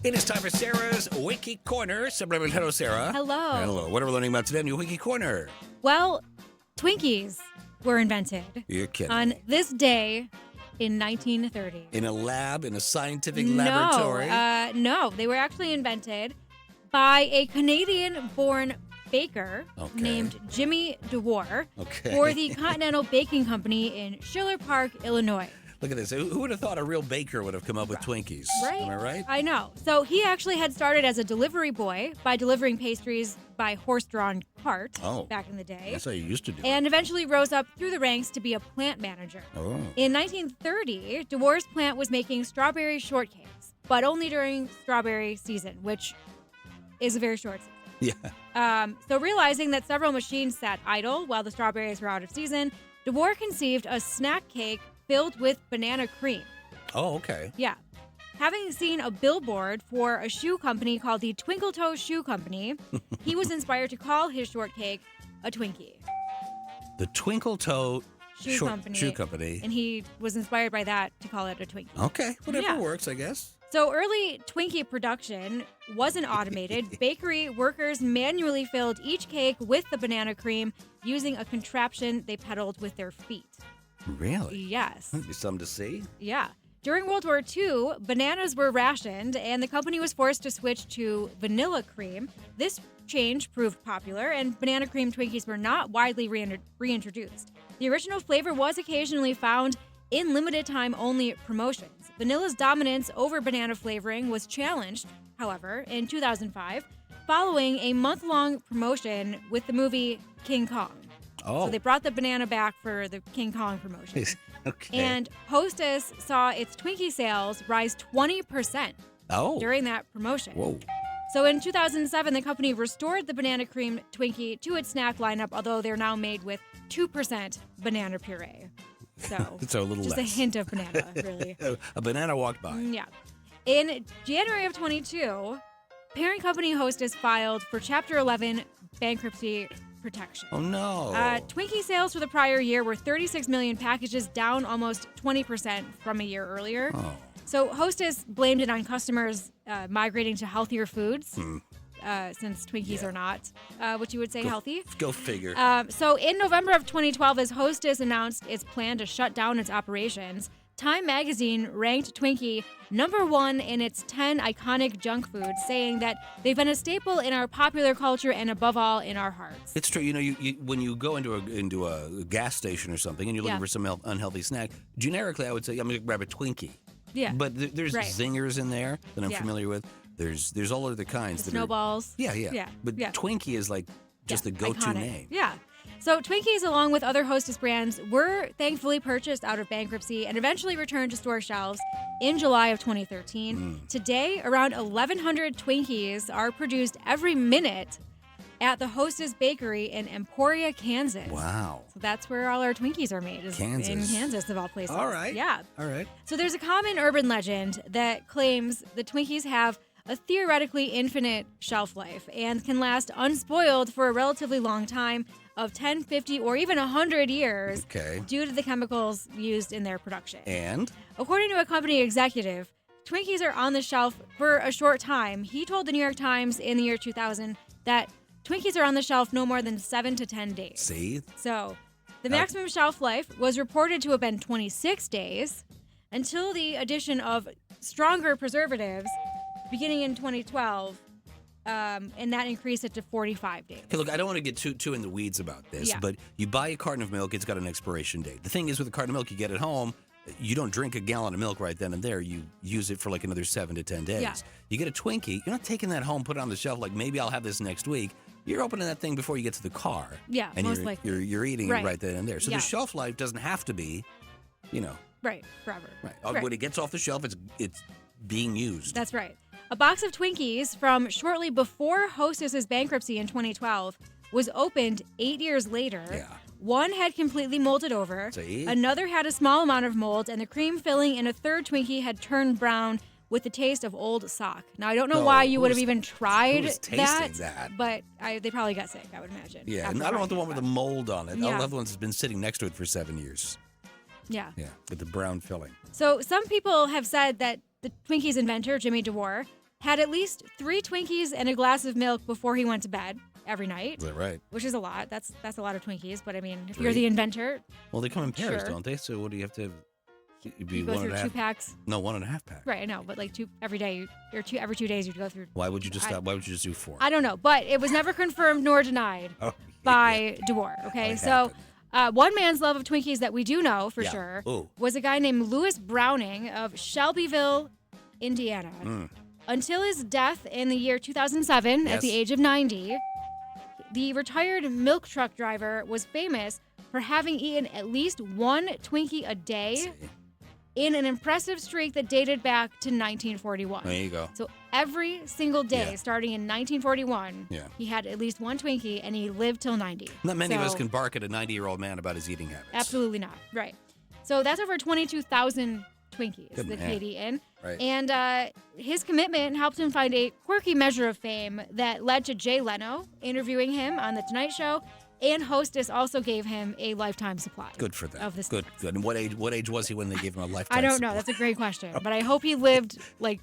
It is time for Sarah's Wiki Corner. Hello, Sarah. Hello. Hello. What are we learning about today in your Wiki Corner? Well, Twinkies were invented You're kidding on me. this day in 1930. In a lab, in a scientific laboratory? No, they were actually invented by a Canadian-born baker named Jimmy DeWar for the Continental Baking Company in Schiller Park, Illinois. Look at this. Who would have thought a real baker would have come up with Twinkies? Right? Am I right? I know. So he actually had started as a delivery boy by delivering pastries by horse-drawn cart back in the day. That's how you used to do And eventually rose up through the ranks to be a plant manager. Oh. In 1930, DeWar's plant was making strawberry shortcakes, but only during strawberry season, which is a very short season. Yeah. So realizing that several machines sat idle while the strawberries were out of season, DeWar conceived a snack cake filled with banana cream. Oh, okay. Yeah. Having seen a billboard for a shoe company called the Twinkle Toe Shoe Company, he was inspired to call his shortcake a Twinkie. The Twinkle Toe Shoe Company. And he was inspired by that to call it a Twinkie. Okay. Whatever works, I guess. So early Twinkie production wasn't automated. Bakery workers manually filled each cake with the banana cream using a contraption they pedaled with their feet. Really? Yes. That'd be something to see. Yeah. During World War II, bananas were rationed, and the company was forced to switch to vanilla cream. This change proved popular, and banana cream Twinkies were not widely reintroduced. The original flavor was occasionally found in limited time only promotions. Vanilla's dominance over banana flavoring was challenged, however, in 2005, following a month-long promotion with the movie King Kong. Oh. So they brought the banana back for the King Kong promotion. Okay. And Hostess saw its Twinkie sales rise 20% during that promotion. Whoa. So in 2007, the company restored the banana cream Twinkie to its snack lineup, although they're now made with 2% banana puree. So, So a little just less. a hint of banana, really. A banana walked by. Yeah. In January of 22, parent company Hostess filed for Chapter 11 bankruptcy protection. Oh, no. Twinkie sales for the prior year were 36 million packages, down almost 20% from a year earlier. Oh. So Hostess blamed it on customers migrating to healthier foods, since Twinkies are not what you would say healthy. Go figure. So in November of 2012, as Hostess announced its plan to shut down its operations, Time magazine ranked Twinkie #1 in its 10 iconic junk foods, saying that they've been a staple in our popular culture and above all in our hearts. It's true. You know, you when you go into a gas station or something and you're looking for some unhealthy snack, generically I would say I'm going to grab a Twinkie. Yeah. But there's zingers in there that I'm familiar with. There's all other kinds. The snowballs. Yeah. But Twinkie is like just the go-to iconic name. Yeah. So Twinkies, along with other Hostess brands, were thankfully purchased out of bankruptcy and eventually returned to store shelves in July of 2013. Today, around 1,100 Twinkies are produced every minute at the Hostess Bakery in Emporia, Kansas. Wow. So that's where all our Twinkies are made, is Kansas. in Kansas, of all places. All right. Yeah. All right. So there's a common urban legend that claims the Twinkies have a theoretically infinite shelf life and can last unspoiled for a relatively long time of 10, 50, or even 100 years due to the chemicals used in their production. And? According to a company executive, Twinkies are on the shelf for a short time. He told the New York Times in the year 2000 that Twinkies are on the shelf no more than 7 to 10 days. See? So the maximum shelf life was reported to have been 26 days until the addition of stronger preservatives beginning in 2012, and that increased it to 45 days. Okay, look, I don't want to get too in the weeds about this, but you buy a carton of milk, it's got an expiration date. The thing is, with a carton of milk you get at home, you don't drink a gallon of milk right then and there. You use it for like another 7 to 10 days. Yeah. You get a Twinkie, you're not taking that home, put it on the shelf like maybe I'll have this next week. You're opening that thing before you get to the car. Yeah, and most likely. You're eating it right then and there. So Yeah. the shelf life doesn't have to be, Right, forever. Right. When it gets off the shelf, it's being used. That's right. A box of Twinkies from shortly before Hostess's bankruptcy in 2012 was opened 8 years later. Yeah. One had completely molded over. See? Another had a small amount of mold, and the cream filling in a third Twinkie had turned brown with the taste of old sock. Now, I don't know why you would have even tried that, but they probably got sick, I would imagine. Yeah, and I don't want the one with the mold on it. Yeah. I'll have the one that's been sitting next to it for 7 years. Yeah. Yeah, with the brown filling. So some people have said that the Twinkies inventor, Jimmy DeWar, had at least 3 Twinkies and a glass of milk before he went to bed every night. Is that right? Which is a lot. That's a lot of Twinkies. But I mean, if 3? you're the inventor, Well, they come in pairs, sure. don't they? So what do you have to? You'd be you go one and through a 2 half. packs. No, 1.5 pack. Right, I know, but like 2 every day, every 2 days you'd go through. Why would you just stop? Why would you just do 4? I don't know, but it was never confirmed nor denied by DeWar. Okay, so one man's love of Twinkies that we do know for sure was a guy named Louis Browning of Shelbyville, Indiana. Until his death in the year 2007 at the age of 90, the retired milk truck driver was famous for having eaten at least 1 Twinkie a day in an impressive streak that dated back to 1941. There you go. So every single day, starting in 1941, he had at least 1 Twinkie, and he lived till 90. Not many of us can bark at a 90-year-old man about his eating habits. Absolutely not. Right. So that's over 22,000 Twinkies that he had eaten. Right. And his commitment helped him find a quirky measure of fame that led to Jay Leno interviewing him on The Tonight Show. And Hostess also gave him a lifetime supply. Good for them. Of this. Good. And what age was he when they gave him a lifetime I don't supply? know. That's a great question. But I hope he lived like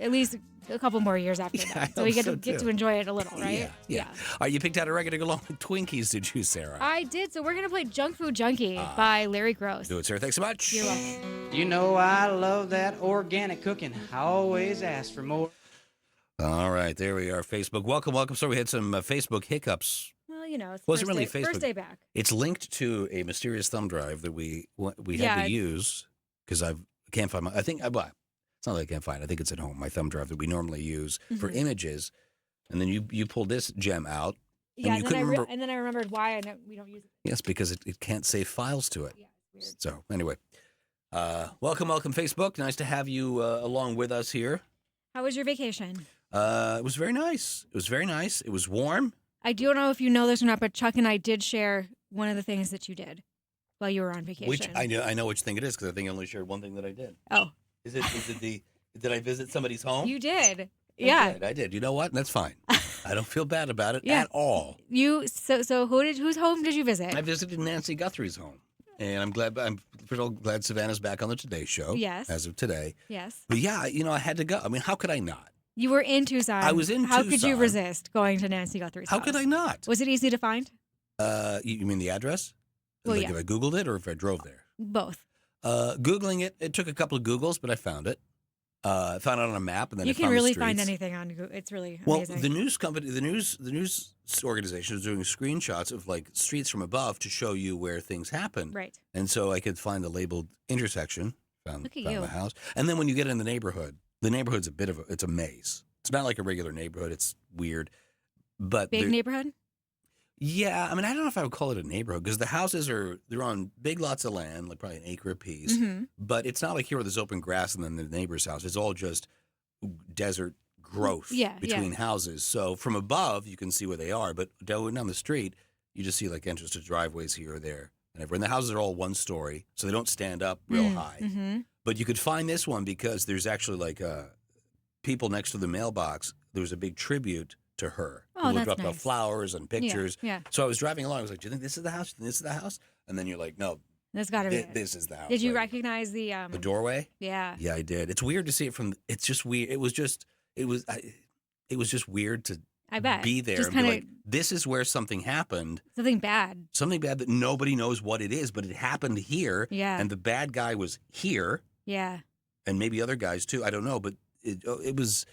at least a couple more years after that. So we get to enjoy it a little, right? Yeah. All right, you picked out a record to go along with Twinkies, did you, Sarah? I did. So we're going to play Junk Food Junkie by Larry Gross. Do it, Sarah. Thanks so much. You're welcome. You know I love that organic cooking. I always ask for more. All right, there we are, Facebook. Welcome. So we had some Facebook hiccups. Well, you know, it's Wasn't really Facebook. First day back. It's linked to a mysterious thumb drive that we had to use because I can't find it's not that I can't find it. I think it's at home, my thumb drive that we normally use for images. And then you pulled this gem out. Yeah, and you couldn't remember. And then I remembered why we don't use it. Yes, because it can't save files to it. Yeah, it's weird. So anyway, welcome, Facebook. Nice to have you along with us here. How was your vacation? It was very nice. It was warm. I don't know if you know this or not, but Chuck and I did share one of the things that you did while you were on vacation. Which I know which thing it is because I think I only shared one thing that I did. Oh. Is it did I visit somebody's home? You did. Yeah. I did. You know what? That's fine. I don't feel bad about it at all. So whose home did you visit? I visited Nancy Guthrie's home. And I'm glad Savannah's back on the Today Show. Yes. As of today. Yes. But yeah, I had to go. I mean, how could I not? You were in Tucson. I was in How Tucson. could you resist going to Nancy Guthrie's house? How could I not? Was it easy to find? You mean the address? Well, if I Googled it or if I drove there? Both. Googling it took a couple of Googles, but I found it. I found it on a map, and then you I can found really the streets. find anything on Google. It's really amazing. amazing. The news company, the news organization is doing screenshots of like streets from above to show you where things happen. Right. And so I could find the labeled intersection. Found you. the house, and then when you get in the neighborhood's it's a maze. It's not like a regular neighborhood. It's weird, but big neighborhood. Yeah, I mean, I don't know if I would call it a neighborhood because the houses they're on big lots of land, like probably an acre apiece. Mm-hmm. But it's not like here where there's open grass and then the neighbor's house. It's all just desert growth between houses. So from above, you can see where they are. But down the street, you just see like entrance to driveways here or there. And the houses are all one story, so they don't stand up real high. Mm-hmm. But you could find this one because there's actually like people next to the mailbox. There was a big tribute to her. Oh, that's dropped nice. off flowers and pictures. Yeah. So I was driving along. I was like, "Do you think this is the house? Do you think this is the house?" And then you're like, "No, that's got to be it. This is the house." Did you recognize the doorway? Yeah. Yeah, I did. It's weird to see it from. It's just weird. It was just weird to. I bet. Be there just and be like, this is where something happened. Something bad. Something bad that nobody knows what it is, but it happened here. Yeah. And the bad guy was here. Yeah. And maybe other guys too. I don't know, but it was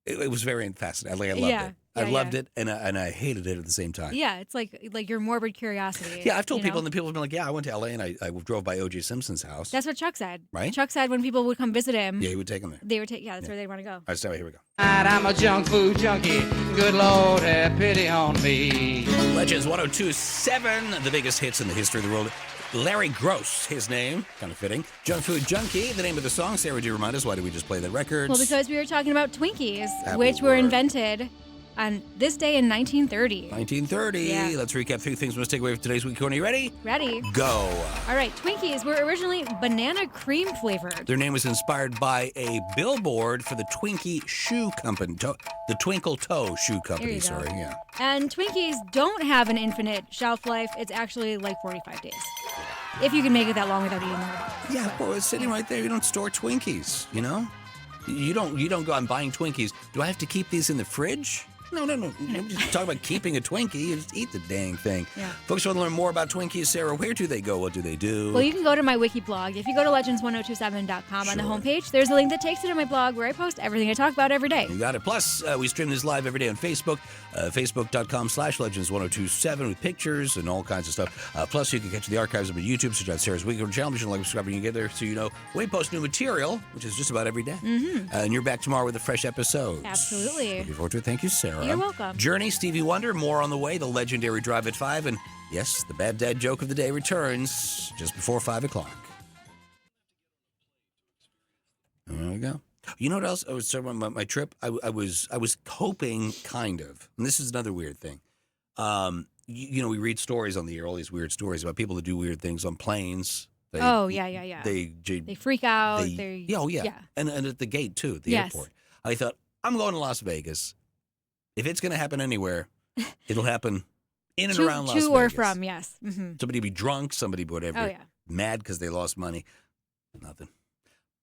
very fascinating. I loved it. I loved it, and I hated it at the same time. Yeah, it's like your morbid curiosity. Yeah, I've told people, and the people have been like, "Yeah, I went to LA and I drove by O.J. Simpson's house." That's what Chuck said. Right? Chuck said when people would come visit him, he would take them there. They would take. Yeah, that's where they'd want to go. All right, stay. Here we go. I'm a junk food junkie. Good Lord, have pity on me. Legends 102.7, the biggest hits in the history of the world. Larry Gross, his name, kind of fitting. Junk Food Junkie, the name of the song. Sarah, would you remind us, why did we just play that record? Well, because we were talking about Twinkies, which were invented on this day in 1930. 1930. Yeah. Let's recap 3 things we must take away from today's week. Are you ready? Ready. Go. All right. Twinkies were originally banana cream flavored. Their name was inspired by a billboard for the Twinkie shoe company, the Twinkle Toe shoe company. Sorry, yeah. And Twinkies don't have an infinite shelf life. It's actually like 45 days. If you can make it that long without eating them. Yeah, well, it's sitting right there. You don't store Twinkies, you know? You don't go, I'm buying Twinkies. Do I have to keep these in the fridge? No. Nobody's talking about keeping a Twinkie. You just eat the dang thing. Yeah. Folks want to learn more about Twinkies, Sarah. Where do they go? What do they do? Well, you can go to my Wiki blog. If you go to legends1027.com on the homepage, there's a link that takes you to my blog where I post everything I talk about every day. You got it. Plus, we stream this live every day on Facebook, facebook.com/legends1027 with pictures and all kinds of stuff. Plus, you can catch the archives of my YouTube, search out Sarah's Weekly Channel. You should like subscribe when you get there so you know we post new material, which is just about every day. And you're back tomorrow with a fresh episode. Absolutely. Looking forward to it. Thank you, Sarah. You're welcome. Journey, Stevie Wonder, more on the way. The legendary Drive at 5. And yes, the bad dad joke of the day returns just before 5 o'clock. There we go. You know what else? I was talking about my trip. I was hoping, kind of, and this is another weird thing. We read stories on the air, all these weird stories about people that do weird things on planes. Yeah. They freak out. Yeah. And at the gate, too, at the airport. I thought, I'm going to Las Vegas. If it's going to happen anywhere, it'll happen in and around Las Vegas. To or from, yes. Mm-hmm. Somebody be drunk, somebody be whatever. Oh, yeah. Mad because they lost money. Nothing.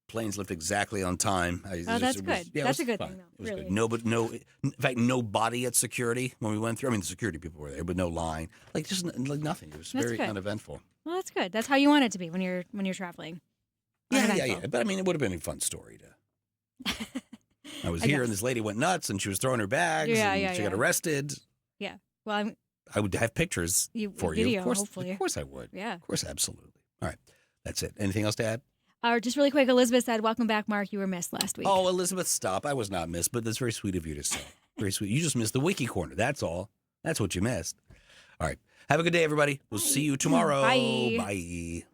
Planes left exactly on time. That's good. That's a good thing, though. It was really. good. In fact, no body at security when we went through. I mean, the security people were there, but no line. Just nothing. It was very uneventful. Well, that's good. That's how you want it to be when you're traveling. Yeah. But I mean, it would have been a fun story to. I was here, and this lady went nuts, and she was throwing her bags, and she got arrested. Yeah. Well, I would have pictures for you. Of course, hopefully. Of course I would. Yeah. Of course, absolutely. All right. That's it. Anything else to add? Just really quick, Elizabeth said, welcome back, Mark. You were missed last week. Oh, Elizabeth, stop. I was not missed, but that's very sweet of you to say. Very sweet. You just missed the Wiki Corner. That's all. That's what you missed. All right. Have a good day, everybody. We'll see you tomorrow. Bye. Bye.